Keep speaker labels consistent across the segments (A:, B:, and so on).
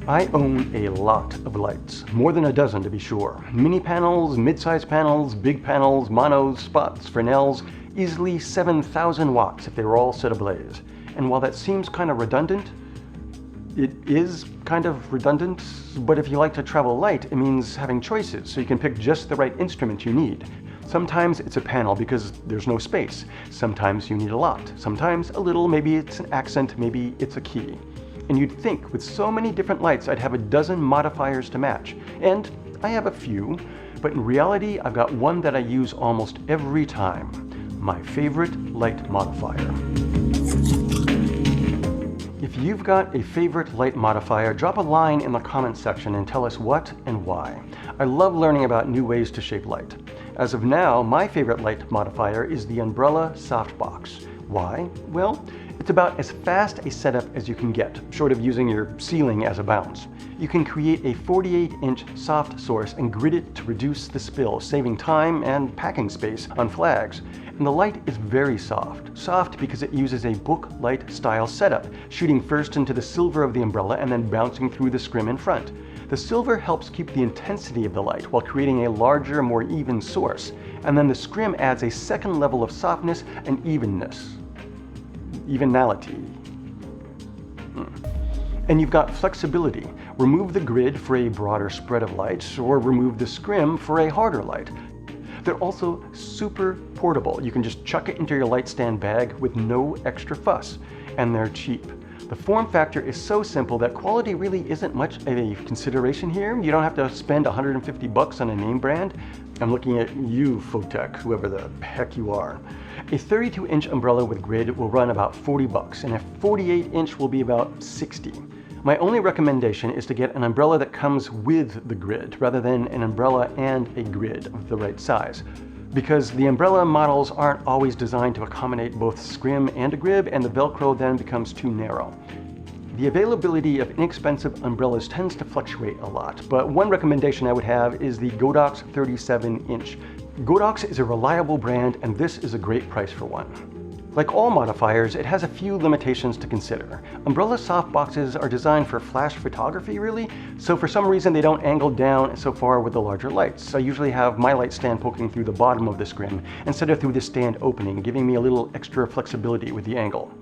A: I own a lot of lights, more than a dozen to be sure. Mini panels, mid-size panels, big panels, monos, spots, Fresnels, easily 7,000 watts if they were all set ablaze. And while that seems kind of redundant, it is kind of redundant, but if you like to travel light, it means having choices, so you can pick just the right instrument you need. Sometimes it's a panel because there's no space. Sometimes you need a lot. Sometimes a little, maybe it's an accent, maybe it's a key. And you'd think with so many different lights I'd have a dozen modifiers to match. And I have a few, but in reality I've got one that I use almost every time. My favorite light modifier. If you've got a favorite light modifier, drop a line in the comments section and tell us what and why. I love learning about new ways to shape light. As of now, my favorite light modifier is the Umbrella Softbox. Why? Well, it's about as fast a setup as you can get, short of using your ceiling as a bounce. You can create a 48-inch soft source and grid it to reduce the spill, saving time and packing space on flags. And the light is very soft. Soft because it uses a book light style setup, shooting first into the silver of the umbrella and then bouncing through the scrim in front. The silver helps keep the intensity of the light while creating a larger, more even source. And then the scrim adds a second level of softness and evenness. Evenality. And you've got flexibility. Remove the grid for a broader spread of light, or remove the scrim for a harder light. They're also super portable. You can just chuck it into your light stand bag with no extra fuss, and they're cheap. The form factor is so simple that quality really isn't much of a consideration here. You don't have to spend 150 bucks on a name brand. I'm looking at you, Photech, whoever the heck you are. A 32-inch umbrella with grid will run about 40 bucks, and a 48-inch will be about 60. My only recommendation is to get an umbrella that comes with the grid, rather than an umbrella and a grid of the right size. Because the umbrella models aren't always designed to accommodate both scrim and a grid, and the Velcro then becomes too narrow. The availability of inexpensive umbrellas tends to fluctuate a lot, but one recommendation I would have is the Godox 37-inch. Godox is a reliable brand, and this is a great price for one. Like all modifiers, it has a few limitations to consider. Umbrella softboxes are designed for flash photography, really, so for some reason they don't angle down so far with the larger lights. I usually have my light stand poking through the bottom of the scrim instead of through the stand opening, giving me a little extra flexibility with the angle.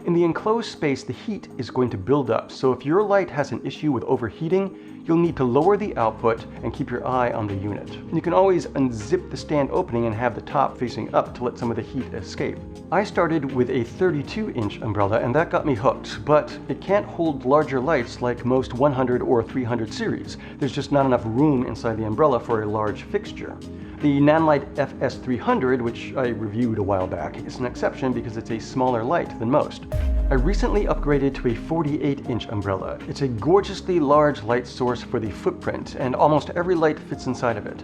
A: In the enclosed space, the heat is going to build up, so if your light has an issue with overheating, you'll need to lower the output and keep your eye on the unit. You can always unzip the stand opening and have the top facing up to let some of the heat escape. I started with a 32-inch umbrella and that got me hooked, but it can't hold larger lights like most 100 or 300 series. There's just not enough room inside the umbrella for a large fixture. The Nanlite FS300, which I reviewed a while back, is an exception because it's a smaller light than most. I recently upgraded to a 48-inch umbrella. It's a gorgeously large light source for the footprint, and almost every light fits inside of it.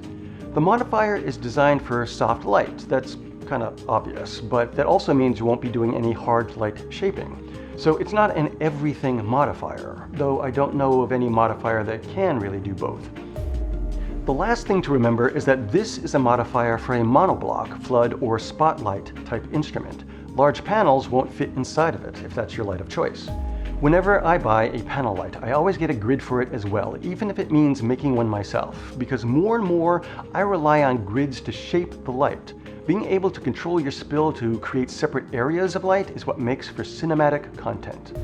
A: The modifier is designed for soft light. That's kind of obvious, but that also means you won't be doing any hard light shaping. So it's not an everything modifier, though I don't know of any modifier that can really do both. The last thing to remember is that this is a modifier for a monoblock, flood, or spotlight type instrument. Large panels won't fit inside of it if that's your light of choice. Whenever I buy a panel light, I always get a grid for it as well, even if it means making one myself, because more and more I rely on grids to shape the light. Being able to control your spill to create separate areas of light is what makes for cinematic content.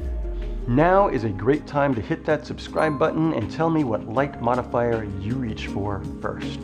A: Now is a great time to hit that subscribe button and tell me what light modifier you reach for first.